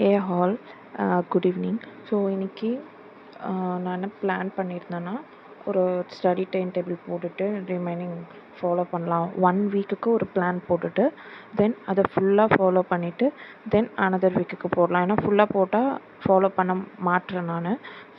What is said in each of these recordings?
Hey all, good evening. So இன்னைக்கு நான் என்ன பிளான் பண்ணியிருந்தேன்னா, ஒரு ஸ்டடி டைம் டேபிள் போட்டுட்டு ரிமைனிங் ஃபாலோ பண்ணலாம். 1 வீக்குக்கு ஒரு பிளான் போட்டுட்டு தென் அதை ஃபுல்லாக ஃபாலோ பண்ணிவிட்டு தென் அனதர் வீக்குக்கு போடலாம். ஏன்னா ஃபுல்லாக போட்டால் ஃபாலோ பண்ண மாட்டேறேன் நான்.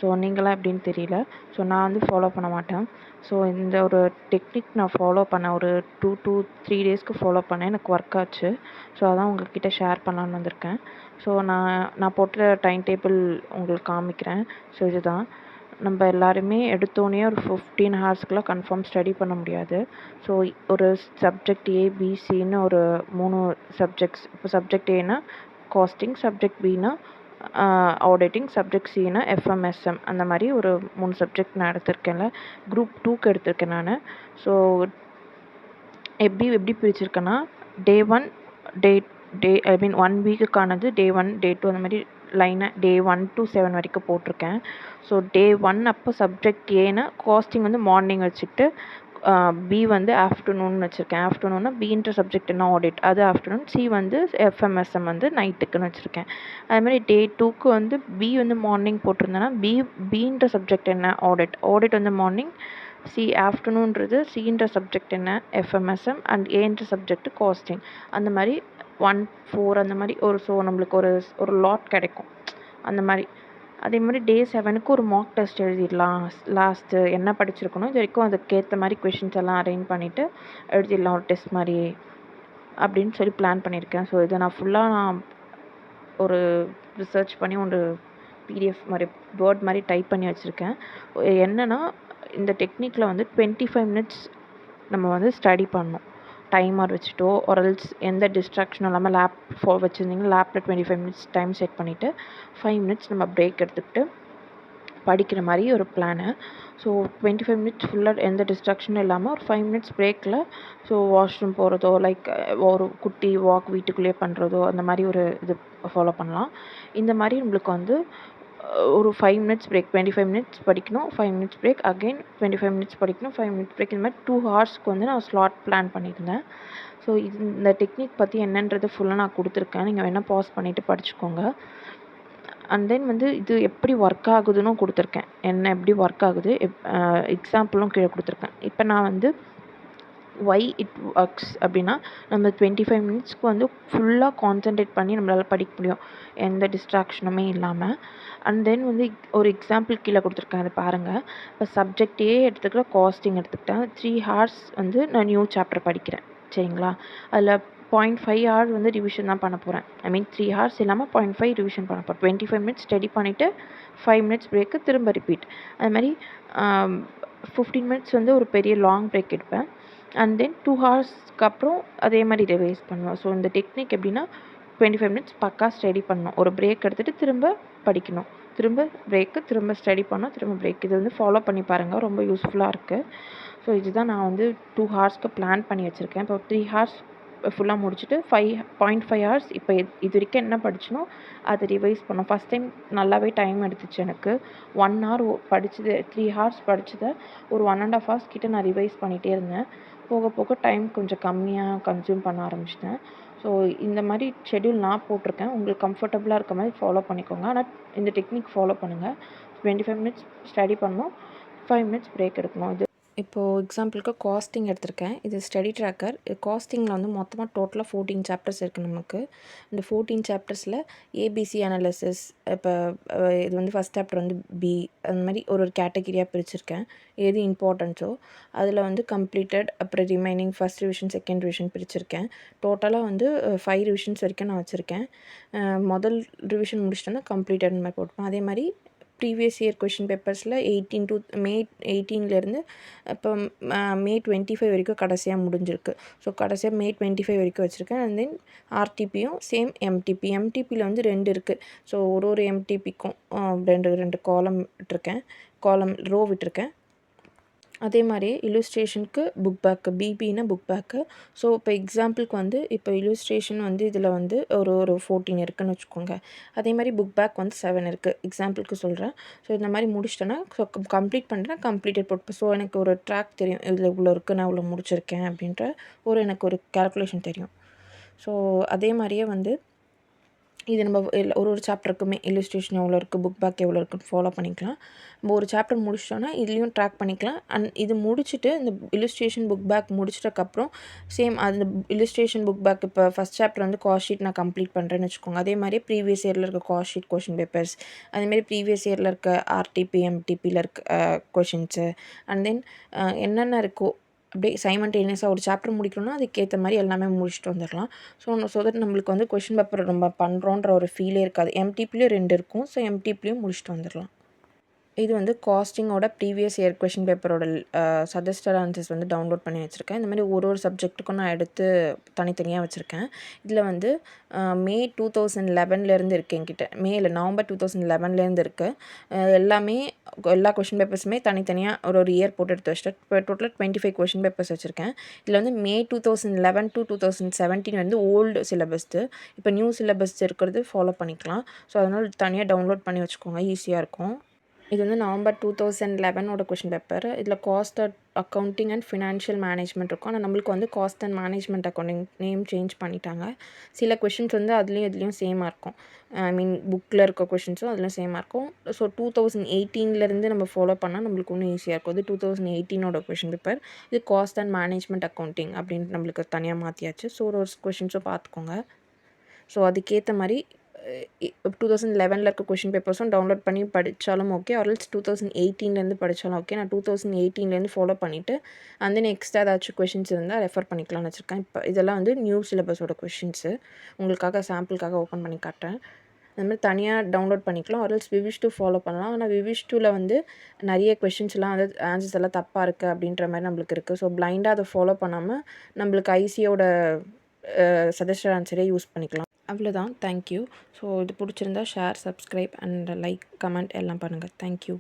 ஸோ நீங்களாம் எப்படின்னு தெரியல. ஸோ நான் வந்து ஃபாலோ பண்ண மாட்டேன். ஸோ இந்த ஒரு டெக்னிக் நான் ஃபாலோ பண்ணேன். ஒரு 2 to 3 டேஸ்க்கு ஃபாலோ பண்ணேன். எனக்கு ஒர்க் ஆச்சு. ஸோ அதான் உங்கள்கிட்ட ஷேர் பண்ணலான்னு வந்திருக்கேன். ஸோ நான் போட்ட டைம் டேபிள் உங்களுக்கு காமிக்கிறேன். ஸோ இதுதான். நம்ம எல்லாருமே எடுத்தோடனே ஒரு 15 ஹார்ஸ்க்குலாம் கன்ஃபார்ம் ஸ்டடி பண்ண முடியாது. ஸோ ஒரு சப்ஜெக்ட் ஏ, பி, சின்னு ஒரு 3 சப்ஜெக்ட்ஸ். இப்போ சப்ஜெக்ட் ஏன்னா காஸ்டிங், சப்ஜெக்ட் பின்னா ஆடிட்டிங், சப்ஜெக்ட் சின்னா எஃப்எம்எஸ்எம், அந்த மாதிரி ஒரு 3 சப்ஜெக்ட் நான் எடுத்திருக்கேன்ல. குரூப் 2க்கு எடுத்திருக்கேன் நான். ஸோ எப்படி பிரிச்சிருக்கேன்னா, டே 1 டே டே ஐ மீன் 1 வீக்குக்கானது டே 1 டே 2 அந்த மாதிரி லைனாக டே 1 to 7 வரைக்கும் போட்டிருக்கேன். ஸோ டே 1 அப்போ சப்ஜெக்ட் ஏன்னா காஸ்டிங் வந்து மார்னிங் வச்சுட்டு பி வந்து ஆஃப்டர்நூன் வச்சுருக்கேன். ஆஃப்டர்நூன்னா பின்ற சப்ஜெக்ட் என்ன ஆடிட், அது ஆஃப்டர்நூன். சி வந்து எஃப்எம்எஸ்எம் வந்து நைட்டுக்குன்னு வச்சுருக்கேன். அதுமாதிரி டே 2க்கு வந்து பி வந்து மார்னிங் போட்டிருந்தேன்னா பின்ற சப்ஜெக்ட் என்ன ஆடிட் வந்து மார்னிங், சி ஆஃப்டர்நூன்றது, சின்ற சப்ஜெக்ட் என்ன எஃப்எம்எஸ்எம், அண்ட் ஏன்ற சப்ஜெக்ட் காஸ்டிங். அந்த மாதிரி 1, 4 அந்த மாதிரி ஸோ நம்மளுக்கு ஒரு லாட் கிடைக்கும் அந்த மாதிரி. அதே மாதிரி டே 7க்கு ஒரு மார்க் டெஸ்ட் எழுதிடலாம். லாஸ்ட்டு என்ன படிச்சிருக்கணும் இது வரைக்கும் அதுக்கேற்ற மாதிரி கொஷின்ஸ் எல்லாம் அரேஞ்ச் பண்ணிவிட்டு எழுதிடலாம் ஒரு டெஸ்ட் மாதிரி அப்படின்னு சொல்லி பிளான் பண்ணியிருக்கேன். ஸோ இதை நான் ஃபுல்லாக ஒரு ரிசர்ச் பண்ணி ஒரு பிடிஎஃப் மாதிரி வேர்ட் மாதிரி டைப் பண்ணி வச்சுருக்கேன். என்னென்னா இந்த டெக்னிக்கில் வந்து 25 மினிட்ஸ் நம்ம வந்து ஸ்டடி பண்ணணும். டைமர் வச்சுட்டோ எல்ஸ் எந்த டிஸ்ட்ராக்ஷனும் இல்லாமல் லேப் வச்சுருந்தீங்கன்னா லேப்பில் 25 மினிட்ஸ் டைம் செட் பண்ணிவிட்டு 5 மினிட்ஸ் நம்ம பிரேக் எடுத்துக்கிட்டு படிக்கிற மாதிரி ஒரு பிளானு. ஸோ 25 மினிட்ஸ் ஃபுல்லாக எந்த டிஸ்ட்ராக்ஷனும் இல்லாமல் ஒரு 5 மினிட்ஸ் பிரேக்கில் ஸோ வாஷ்ரூம் போகிறதோ லைக் ஒரு குட்டி வாக் வீட்டுக்குள்ளேயே பண்ணுறதோ அந்த மாதிரி ஒரு இது ஃபாலோ பண்ணலாம். இந்த மாதிரி நம்மளுக்கு வந்து ஒரு 5 மினிட்ஸ் பிரேக், 25 மினிட்ஸ் படிக்கணும், 5 மினிட்ஸ் பிரேக், அகெயின் 25 மினிட்ஸ் படிக்கணும், 5 மினிட்ஸ் பிரேக். இந்த மாதிரி 2 ஹார்ஸ்க்கு வந்து நான் ஸ்லாட் பிளான் பண்ணியிருந்தேன். ஸோ இந்த டெக்னிக் பற்றி என்னன்றது ஃபுல்லாக நான் கொடுத்துருக்கேன். நீங்கள் வேணால் பாஸ் பண்ணிவிட்டு படிச்சுக்கோங்க. அண்ட் தென் வந்து இது எப்படி ஒர்க் ஆகுதுன்னு கொடுத்துருக்கேன். எப்படி ஒர்க் ஆகுது எக்ஸாம்பிளும் கீழே கொடுத்துருக்கேன். இப்போ நான் வந்து ஒய் இட் ஒர்க்ஸ் அப்படின்னா, நம்ம 25 மினிட்ஸ்க்கு வந்து ஃபுல்லாக கான்சன்ட்ரேட் பண்ணி நம்மளால் படிக்க முடியும் எந்த டிஸ்ட்ராக்ஷனுமே இல்லாமல். அண்ட் தென் வந்து ஒரு எக்ஸாம்பிள் கீழே கொடுத்துருக்கேன், அதை பாருங்கள். இப்போ சப்ஜெக்ட் ஏ எடுத்துக்கிற காஸ்டிங் எடுத்துக்கிட்டேன். 3 ஹார்ஸ் வந்து நான் நியூ சாப்டர் படிக்கிறேன், சரிங்களா? அதில் 0.5 ஹார்ஸ் வந்து ரிவிஷன் தான் பண்ண போகிறேன். ஐ மீன் 3 ஹார்ஸ் இல்லாமல் 0.5 ரிவிஷன் பண்ண போகிறேன். 25 மினிட்ஸ் ஸ்டடி பண்ணிவிட்டு 5 மினிட்ஸ் பிரேக்கு, திரும்ப ரிப்பீட். அது மாதிரி 15 மினிட்ஸ் வந்து ஒரு பெரிய லாங் பிரேக் எடுப்பேன். அண்ட் தென் 2 ஹார்ஸ்க்கு அப்புறம் அதே மாதிரி ரிவைஸ் பண்ணுவேன். ஸோ இந்த டெக்னிக் எப்படின்னா 25 மினிட்ஸ் பக்கா ஸ்டடி பண்ணணும், ஒரு பிரேக் எடுத்துகிட்டு திரும்ப படிக்கணும், திரும்ப பிரேக்கு, திரும்ப ஸ்டடி பண்ணணும், திரும்ப பிரேக். இது வந்து ஃபாலோ பண்ணி பாருங்கள், ரொம்ப யூஸ்ஃபுல்லாக இருக்குது. ஸோ இதுதான் நான் வந்து 2 ஹார்ஸ்க்கு பிளான் பண்ணி வச்சுருக்கேன். இப்போ 3 ஹார்ஸ் ஃபுல்லாக முடிச்சுட்டு 5.5 ஹார்ஸ் இப்போ இது வரைக்கும் என்ன படிச்சனோ அதை ரிவைஸ் பண்ணோம். ஃபஸ்ட் டைம் நல்லாவே டைம் எடுத்துச்சு எனக்கு. 1 ஹார் படித்தது, 3 ஹார்ஸ் படித்ததை ஒரு 1.5 ஹார்ஸ் கிட்ட நான் ரிவைஸ் பண்ணிகிட்டே இருந்தேன். போக போக டைம் கொஞ்சம் கம்மியாக கன்சியூம் பண்ண ஆரம்பிச்சிட்டேன். ஸோ இந்த மாதிரி ஷெட்யூல் நான் போட்டிருக்கேன். உங்களுக்கு கம்ஃபர்டபுளாக இருக்க மாதிரி ஃபாலோ பண்ணிக்கோங்க. ஆனால் இந்த டெக்னிக் ஃபாலோ பண்ணுங்கள். 25 மினிட்ஸ் ஸ்டடி பண்ணணும், 5 மினிட்ஸ் பிரேக் எடுக்கணும். இது இப்போது எக்ஸாம்பிளுக்கு காஸ்டிங் எடுத்திருக்கேன். இது ஸ்டடி ட்ராக்கர். காஸ்டிங்கில் வந்து மொத்தமாக டோட்டலாக 14 சாப்டர்ஸ் இருக்குது நமக்கு. இந்த 14 சாப்டர்ஸில் ஏபிசி அனாலிசிஸ், இப்போ இது வந்து ஃபஸ்ட் சாப்டர் வந்து பி, அந்த மாதிரி ஒரு கேட்டகிரியாக பிரிச்சுருக்கேன். எது இம்பார்ட்டன்ஸோ அதில் வந்து கம்ப்ளீட்டட், அப்புறம் remaining first revision, second revision பிரிச்சுருக்கேன். டோட்டலாக வந்து 5 ரிவிஷன்ஸ் வரைக்கும் நான் வச்சுருக்கேன். முதல் ரிவிஷன் முடிச்சிட்டோன்னா கம்ப்ளீட்டட் மாதிரி போட்டுப்பேன். அதே மாதிரி ப்ரீவியஸ் இயர் கொஷின் பேப்பர்ஸில் 18 to மே 18லேருந்து இப்போ மே 25 வரைக்கும் கடைசியாக முடிஞ்சிருக்கு. ஸோ கடைசியாக மே 25 வரைக்கும் வச்சுருக்கேன். அண்ட் தென் ஆர்டிபியும் சேம் எம்டிபியில் வந்து 2 இருக்குது. ஸோ ஒரு எம்டிபிக்கும் ரெண்டு காலம் விட்டுருக்கேன், ரோ விட்டுருக்கேன். அதே மாதிரி இல்லுஸ்ட்ரேஷனுக்கு புக் பேக்கு, பிபின்னா புக் பேக்கு. ஸோ இப்போ எக்ஸாம்பிளுக்கு வந்து இப்போ இல்லுஸ்ட்ரேஷன் வந்து இதில் வந்து ஒரு 14 இருக்குதுன்னு வச்சுக்கோங்க. அதே மாதிரி புக் பேக் வந்து 7 இருக்குது, எக்ஸாம்பிளுக்கு சொல்கிறேன். ஸோ இந்த மாதிரி முடிச்சிட்டேன்னா ஸோ கம்ப்ளீட் பண்ணுறேன், கம்ப்ளீட்டட் போட்டு. ஸோ எனக்கு ஒரு ட்ராக் தெரியும், இதில் இவ்வளோ இருக்குது, நான் இவ்வளோ முடிச்சிருக்கேன் அப்படின்ற எனக்கு ஒரு கேல்குலேஷன் தெரியும். ஸோ அதே மாதிரியே வந்து இது நம்ம ஒரு சாப்டருக்குமே இல்லுஸ்ட்ரேஷன் எவ்வளோ இருக்குது, புக் பேக் எவ்வளோ இருக்குன்னு ஃபாலோ பண்ணிக்கலாம். நம்ம ஒரு சாப்டர் முடிச்சிட்டோன்னா இதுலேயும் ட்ராக் பண்ணிக்கலாம். இது முடிச்சுட்டு இந்த இல்லுஸ்ட்ரேஷன் புக் பேக் முடிச்சதுக்கப்புறம் சேம் அந்த இல்லுஸ்ட்ரேஷன் புக் பேக் இப்போ ஃபஸ்ட் சாப்டர் வந்து காஸ்ட் ஷீட் நான் கம்ப்ளீட் பண்ணுறேன்னு வச்சுக்கோங்க. அதே மாதிரி ப்ரீவியஸ் இயரில் இருக்க காஸ்ட் ஷீட் கொஷின் பேப்பர்ஸ், அதேமாரி ப்ரீவியஸ் இயரில் இருக்க ஆர்டிபி எம்டிபியில் இருக்க கொஷின்ஸு அண்ட் தென் என்னென்ன இருக்கோ அப்படியே சைமல்டேனியஸாக ஒரு சாப்டர் முடிக்கணும்னா அதுக்கேற்ற மாதிரி எல்லாமே முடிச்சுட்டு வந்துடலாம். ஸோ தட் நம்மளுக்கு வந்து கொஷின் பேப்பர் நம்ம பண்ணுறோன்ற ஒரு ஃபீலே இருக்காது. எம்டிபிலையும் 2 இருக்கும். ஸோ எம்டிபிலையும் முடிச்சுட்டு வந்துடலாம். இது வந்து காஸ்டிங்கோட ப்ரீவியஸ் இயர் கொஷின் பேப்பரோட சஜஸ்டட் ஆன்சர்ஸ் வந்து டவுன்லோட் பண்ணி வச்சுருக்கேன். இந்த மாதிரி ஒரு சப்ஜெக்ட்டுக்கும் நான் எடுத்து தனித்தனியாக வச்சுருக்கேன். இதில் வந்து மே 2011லேருந்து இருக்குது என்கிட்ட. நவம்பர் 2011லேருந்து இருக்குது. எல்லா கொஷின் பேப்பர்ஸுமே தனித்தனியாக ஒரு இயர் போட்டு எடுத்து வச்சுட்டேன். இப்போ டோட்டலாக 25 கொஷின் பேப்பர்ஸ் வச்சுருக்கேன். இதில் வந்து மே 2011 to 2017 வந்து ஓல்டு சிலபஸ்து. இப்போ நியூ சிலபஸ் இருக்கிறது ஃபாலோ பண்ணிக்கலாம். ஸோ அதனால் தனியாக டவுன்லோட் பண்ணி வச்சுக்கோங்க, ஈஸியாக இருக்கும். இது வந்து நவம்பர் 2011ஓட கொஷின் பேப்பர். இதில் cost accounting and financial management இருக்கும். ஆனால் நம்மளுக்கு வந்து cost and management accounting name change பண்ணிட்டாங்க. சில கொஷின்ஸ் வந்து அதுலேயும் இதுலேயும் சேமாக இருக்கும். ஐ மீன் புக்கில் இருக்க கொஷின்ஸும் அதில் சேமாக இருக்கும். ஸோ 2018லேருந்து நம்ம ஃபாலோ பண்ணால் நம்மளுக்கு இன்னும் ஈஸியாக இருக்கும். இது 2018ஓட கொஷின் பேப்பர். இது காஸ்ட் அண்ட் மேனேஜ்மெண்ட் அக்கவுண்டிங் அப்படின்னு நம்மளுக்கு தனியாக மாற்றியாச்சு. ஸோ ஒரு கொஷின்ஸும் பார்த்துக்கோங்க. ஸோ அதுக்கேற்ற மாதிரி 2011 இருக்க கொஷின் பேப்பர்ஸும் டவுன்லோட் பண்ணி படித்தாலும் ஓகே, ஆர்எல்ஸ் 2018லேருந்து படித்தாலும் ஓகே. நான் 2018லேருந்து ஃபாலோ பண்ணிவிட்டு அண்ட் தென் எக்ஸ்ட்ரா ஏதாச்சும் கொஷின்ஸ் இருந்தால் ரெஃபர் பண்ணிக்கலாம்னு வச்சுருக்கேன். இப்போ இதெல்லாம் வந்து நியூ சிலபஸோட கொஷின்ஸு. உங்களுக்காக சாம்பிளுக்காக ஓப்பன் பண்ணி காட்டுறேன். அந்த மாதிரி தனியாக டவுன்லோட் பண்ணிக்கலாம். ஆர்எல்ஸ் விவிஷ் 2 ஃபாலோ பண்ணலாம். ஆனால் விவிஷ் 2ல் வந்து நிறைய கொஷின்ஸ்லாம் வந்து ஆன்சர்ஸ் எல்லாம் தப்பாக இருக்குது அப்படின்ற மாதிரி நம்மளுக்கு இருக்குது. ஸோ பிளைண்டாக அதை ஃபாலோ பண்ணாமல் நம்மளுக்கு ஐசியோட சஜஸ்டட் ஆன்சரே யூஸ் பண்ணிக்கலாம். அவ்வளோதான். தேங்க்யூ. ஸோ இது பிடிச்சிருந்தா share, subscribe and like, comment எல்லாம் பண்ணுங்கள். தேங்க்யூ.